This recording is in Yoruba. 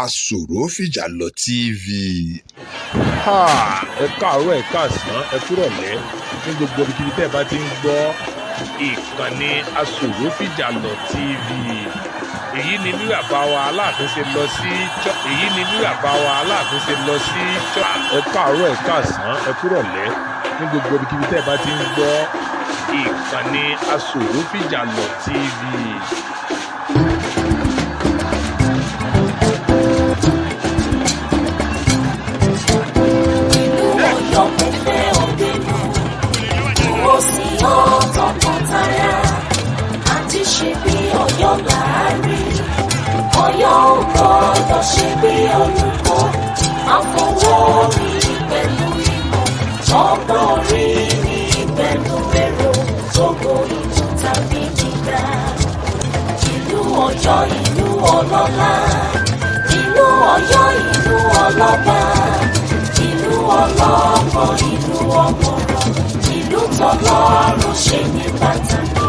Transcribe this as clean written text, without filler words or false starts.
Asọ̀rọ̀fìjàlọ TV. ẹ káàárọ̀ ẹ káàsán ẹ kúrọ̀lẹ́ ní gbogbo ibikíbi tẹ́ ẹ bá ti ń gbọ́ ìkànnì Asọ̀rọ̀fìjàlọ TV. èyí ni bí bàbá wa Aláàfin ṣe lọ sí ẹ káàárọ̀ ẹ káàsán ẹ kúrọ̀lẹ́ ní gbogbo ibikíbi tẹ́ ẹ bá ti ń gbọ́ ìkànnì Asọ̀rọ̀fìjàlọ TV. Tọkọtaya àti ṣe bí Ọ̀yọ́ láàrin Ọ̀yọ́ ò gbọ́dọ̀ ṣe bí olùkọ́ àfọwọ́rí pẹ̀lú ìmọ̀ ọgbọ́n orí ní pẹ̀lú èrò gbogbo ìlú tàbí gíga. Ìlú Ọ̀yọ́ ìlú ọlọ́lá, ìlú Ọ̀yọ́ ìlú ọlọ́ba, ìlú ọlọ́gbọ́n ìlú ọgbọ̀nràn, ìlú tọ́lọ́run ṣe ní pàtàkì.